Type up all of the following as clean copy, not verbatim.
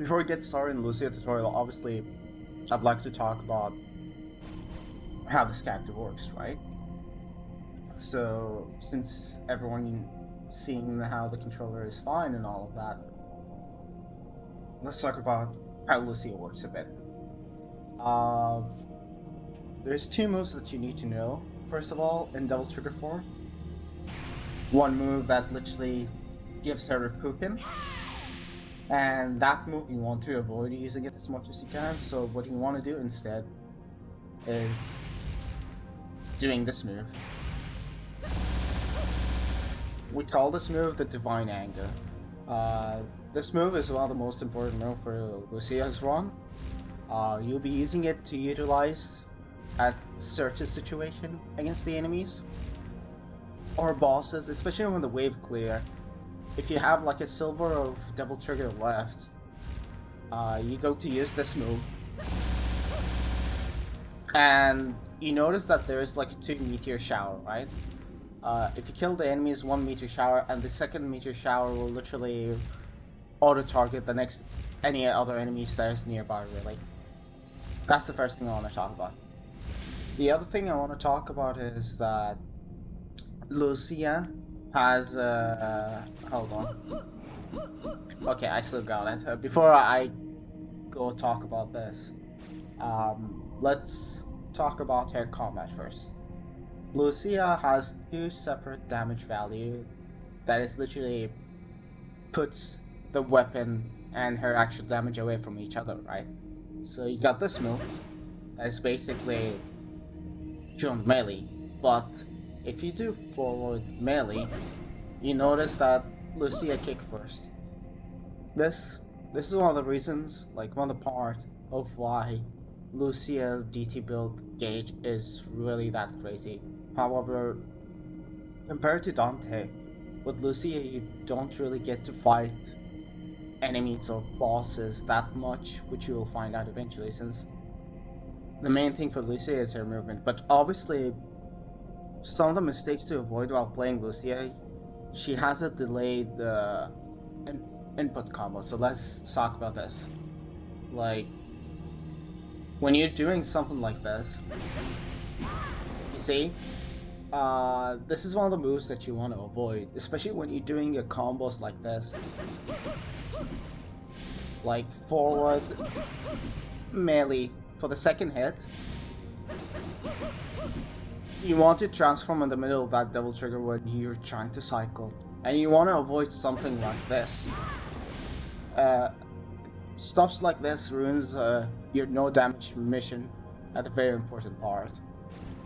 before we get started in Lucia tutorial, obviously, I'd like to talk about how this character works, right? So, since everyone seeing how the controller is fine and all of that, let's talk about how Lucia works a bit. There's two moves that you need to know. First of all, in double trigger form, one move that literally gives her a Pukin, and that move you want to avoid using it as much as you can. So what you want to do instead is doing this move. We call this move the Divine Anger. This move is one of the most important moves for Lucia's run. You'll be using it to utilize at certain situation against the enemies or bosses, especially when the wave clear. If you have like a silver of double trigger left, you go to use this move, and you notice that there's like 2 meteor shower, right? If you kill the enemies, 1 meteor shower, and the second meteor shower will literally auto-target the next any other enemies that is nearby, really. That's the first thing I want to talk about. The other thing I want to talk about is that Lucia has hold on. Okay, I still got it. Before I go talk about this, let's talk about her combat first. Lucia has 2 separate damage value that is literally puts the weapon and her actual damage away from each other, right? So you got this move that is basically on melee, but if you do forward melee, you notice that Lucia kick first. This is one of the reasons, like one of the part of why Lucia DT build gauge is really that crazy. However, compared to Dante, with Lucia you don't really get to fight enemies or bosses that much, which you will find out eventually, since the main thing for Lucia is her movement. But obviously, some of the mistakes to avoid while playing Lucia, she has a delayed input combo. So let's talk about this. Like, when you're doing something like this, you see, this is one of the moves that you want to avoid, especially when you're doing a combos like this. Like forward melee for the second hit, you want to transform in the middle of that double trigger when you're trying to cycle, and you want to avoid something like this. Stuffs like this ruins your no damage mission at a very important part.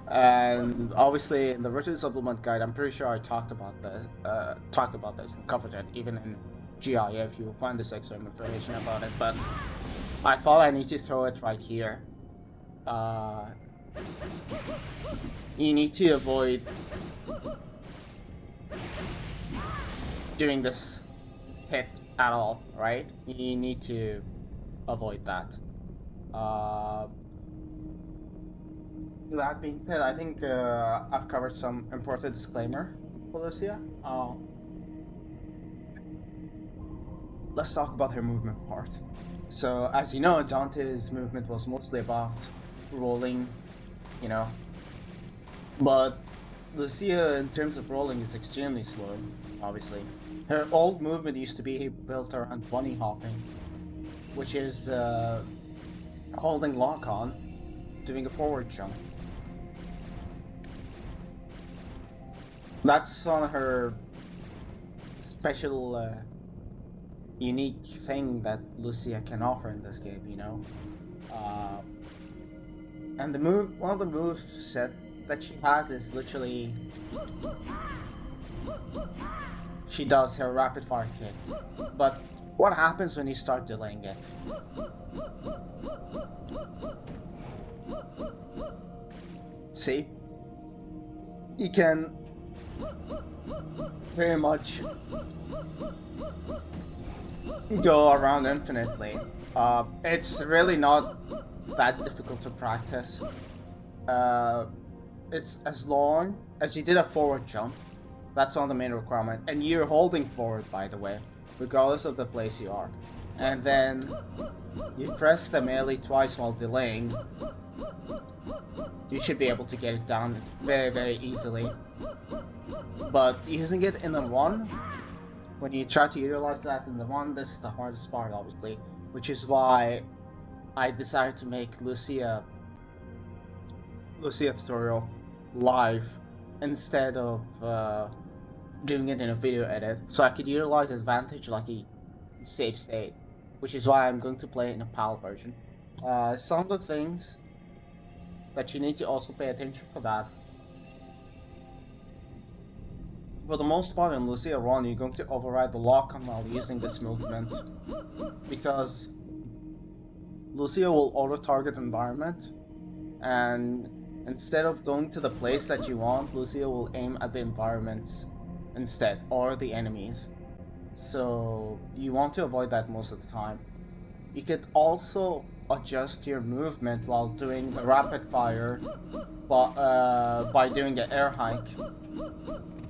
And obviously in the written supplement guide, I'm pretty sure I talked about this and covered it, even in GI if you find this extra information about it, but I thought I need to throw it right here. You need to avoid doing this hit at all, right? You need to avoid that. That being said, I think I've covered some important disclaimer for Lucia. Let's talk about her movement part. So, as you know, Dante's movement was mostly about rolling, you know. But Lucia, in terms of rolling, is extremely slow, obviously. Her old movement used to be built around bunny hopping, which is holding lock on, doing a forward jump. That's on her special unique thing that Lucia can offer in this game, you know. And one of the moves set that she has is literally she does her rapid fire kick. But what happens when you start delaying it? See, you can very much go around infinitely. It's really not that difficult to practice. It's as long as you did a forward jump. That's on the main requirement, and you're holding forward, by the way, regardless of the place you are. and then you press the melee twice while delaying, you should be able to get it down very, very easily. But using it in the one, when you try to utilize that in the one, this is the hardest part, obviously, which is why I decided to make Lucia tutorial live instead of doing it in a video edit, so I could utilize advantage like a save state, which is why I'm going to play it in a PAL version. Some of the things that you need to also pay attention for that. For the most part in Lucia Run, you're going to override the lock-on while using this movement, because Lucia will auto-target environment, and instead of going to the place that you want, Lucia will aim at the environments instead, or the enemies. So you want to avoid that most of the time. You could also adjust your movement while doing the rapid fire by doing the air hike.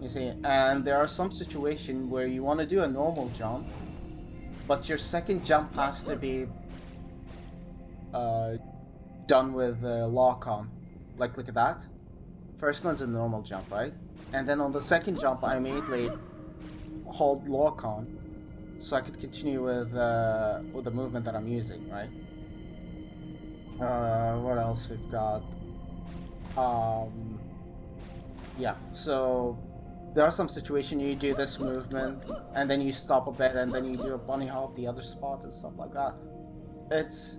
You see, and there are some situations where you want to do a normal jump, but your second jump has to be done with lock on. Like, look at that. First one's a normal jump, right? And then on the second jump, I immediately hold lock on, so I could continue with the movement that I'm using, right? What else we've got? Yeah, so there are some situations you do this movement, and then you stop a bit, and then you do a bunny hop the other spot and stuff like that. It's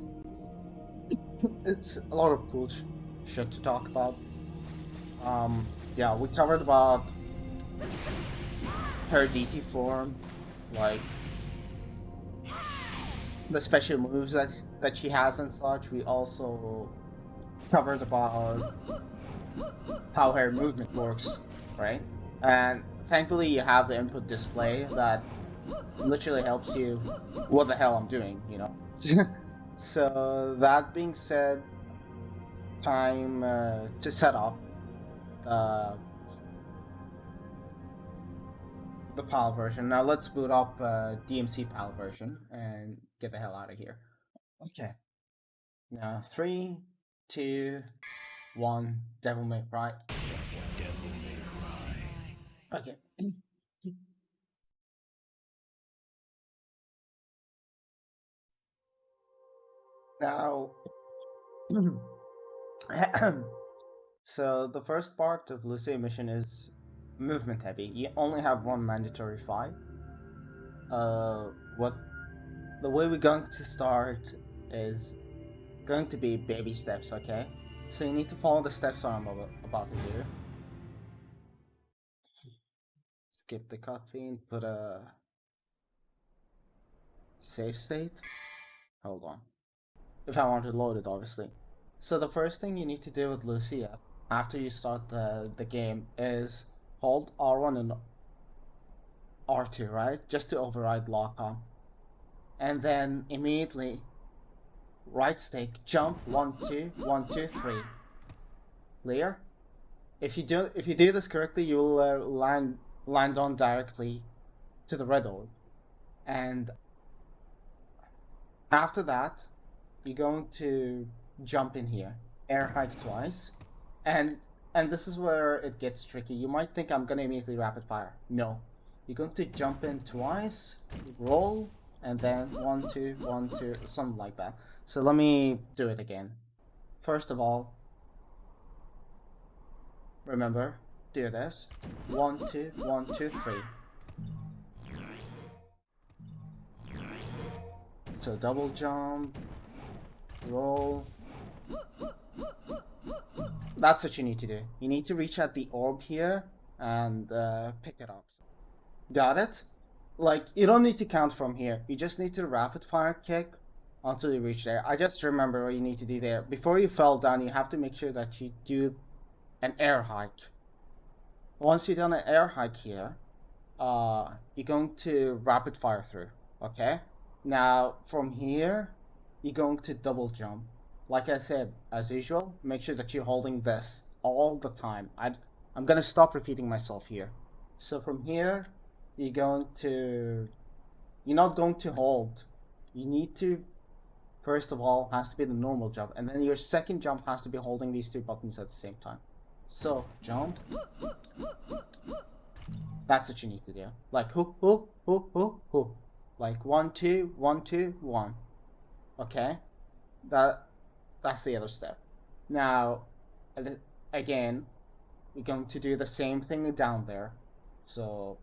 a lot of cool shit to talk about. Yeah, we covered about her DT form, like the special moves that she has and such. We also covered about how her movement works, right? And thankfully you have the input display that literally helps you what the hell I'm doing, you know? So that being said, time to set up the PAL version. Now let's boot up DMC PAL version and get the hell out of here. Okay. Now 3, 2, 1, Devil May Cry. Devil May Cry. Okay. Now, so the first part of Lucia mission is movement heavy. You only have one mandatory fight. What the way we're going to start is going to be baby steps, okay? So you need to follow the steps I'm about to do. Skip the cutscene, put a save state. Hold on. If I want to load it, obviously. So the first thing you need to do with Lucia after you start the game is hold R1 and R2, right? Just to override lock on. And then immediately right stick, jump 1, 2, 1, 2, 3. Clear? If you do this correctly, you will land on directly to the red orb. And after that, you're going to jump in here, air hike twice, and this is where it gets tricky. You might think I'm gonna immediately rapid fire. No, you're going to jump in twice, roll, and then 1, 2, 1, 2, something like that. So let me do it again. First of all, remember, do this. 1, 2, 1, 2, 3. So double jump, roll. That's what you need to do. You need to reach at the orb here and pick it up. Got it? Like, you don't need to count from here. You just need to rapid fire kick until you reach there. I just remember what you need to do there. Before you fall down, you have to make sure that you do an air hike. Once you've done an air hike here, you're going to rapid fire through, okay? Now, from here, you're going to double jump. Like I said, as usual, make sure that you're holding this all the time. I'm gonna stop repeating myself here. So from here, you're not going to hold you need to, first of all, has to be the normal jump, and then your second jump has to be holding these two buttons at the same time. So, jump. That's what you need to do. Like, hoo, hoo, hoo, hoo, hoo. Like, 1, 2, 1, 2, 1. Okay? That's the other step. Now, again, we're going to do the same thing down there. So,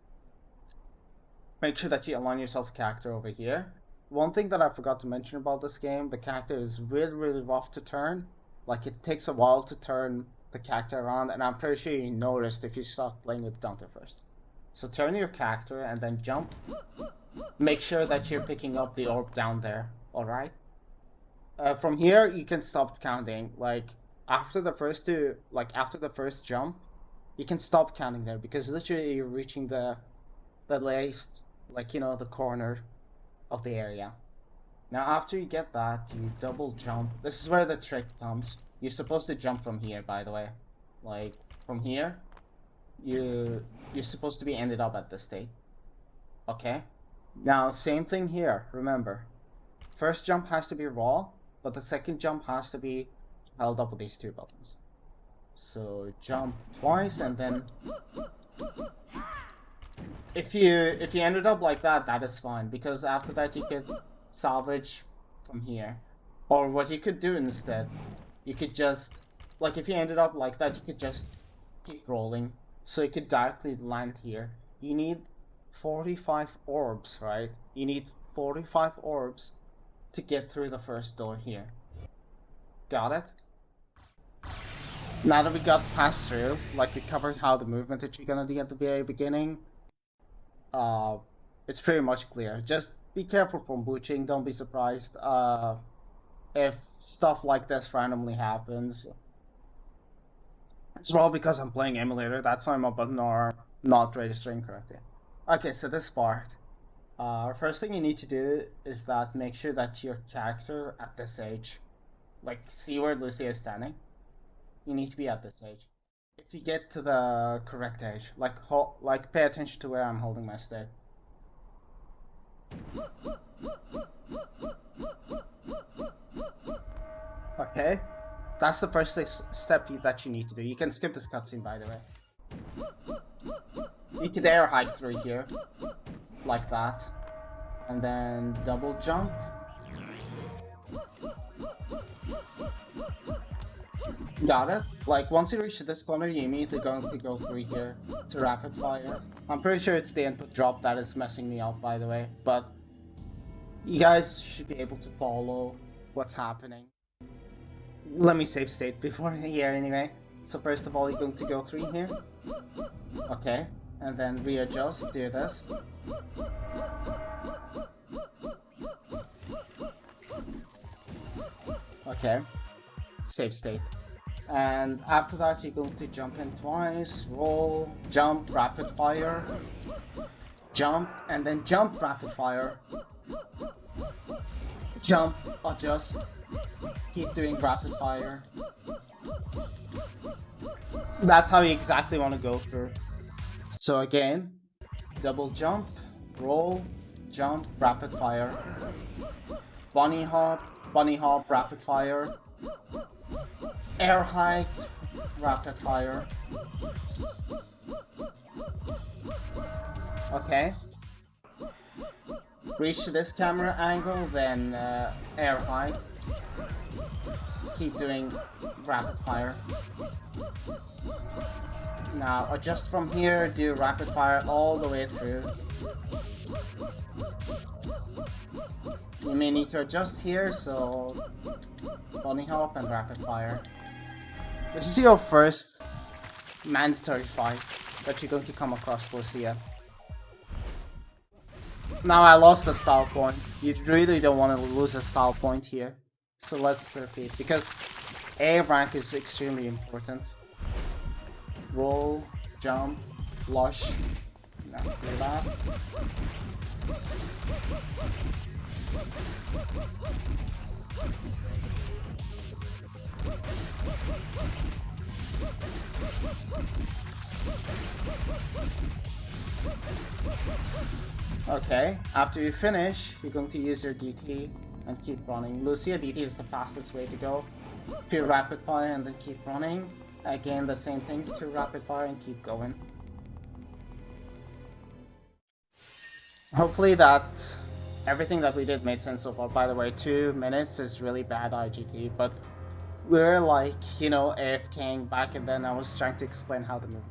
make sure that you align yourself character over here. One thing that I forgot to mention about this game, the character is really, really rough to turn. Like, it takes a while to turn the character around, and I'm pretty sure you noticed if you start playing with Dante first. So turn your character and then jump. Make sure that you're picking up the orb down there, alright? From here, you can stop counting. Like, after the first jump, you can stop counting there, because literally you're reaching the last, like, you know, the corner of the area. Now, after you get that, you double jump. This is where the trick comes. You're supposed to jump from here, by the way. Like, from here, you're supposed to be ended up at this state. Okay? Now, same thing here, remember. First jump has to be raw, but the second jump has to be held up with these two buttons. So, jump twice, and then if you ended up like that, that is fine, because after that you could salvage from here. Or what you could do instead, you could just, like, if you ended up like that, you could just keep rolling, so you could directly land here. You need 45 orbs, right? You need 45 orbs to get through the first door here. Got it? Now that we got past through, like, we covered how the movement that you're gonna do at the very beginning, it's pretty much clear. Just be careful from booching, don't be surprised if stuff like this randomly happens. It's all because I'm playing emulator, that's why my buttons are not registering correctly. Okay, so this part. First thing you need to do is that make sure that your character at this age, like, see where Lucia is standing? You need to be at this age. If you get to the correct age, like pay attention to where I'm holding my stick. Okay, that's the first step that you need to do. You can skip this cutscene, by the way. You could air hike through here, like that, and then double jump. Got it? Like, once you reach this corner, you immediately going to go through here to rapid fire. I'm pretty sure it's the input drop that is messing me up, by the way, but you guys should be able to follow what's happening. Let me save state before here anyway. So first of all, you're going to go through here. Okay, and then readjust, do this. Okay, save state. And after that, you're going to jump in twice, roll, jump, rapid fire, jump, and then jump, rapid fire, jump, adjust, keep doing rapid fire. That's how you exactly want to go through. So again, double jump, roll, jump, rapid fire, bunny hop, rapid fire, air hike, rapid fire. Okay. Reach this camera angle, then air hike. Keep doing rapid fire. Now adjust from here, do rapid fire all the way through. You may need to adjust here, so bunny hop and rapid fire. This is your first mandatory fight that you're going to come across, Lucia. Now I lost the style point. You really don't want to lose a style point here. So let's repeat, because A rank is extremely important. Roll, jump, lush. Now do that. Okay, after you finish, you're going to use your DT and keep running. Lucia, DT is the fastest way to go. To rapid fire and then keep running. Again, the same thing, to rapid fire and keep going. Hopefully that everything that we did made sense so far. By the way, 2 minutes is really bad IGT, but we're like, you know, AFKing back and then I was trying to explain how the move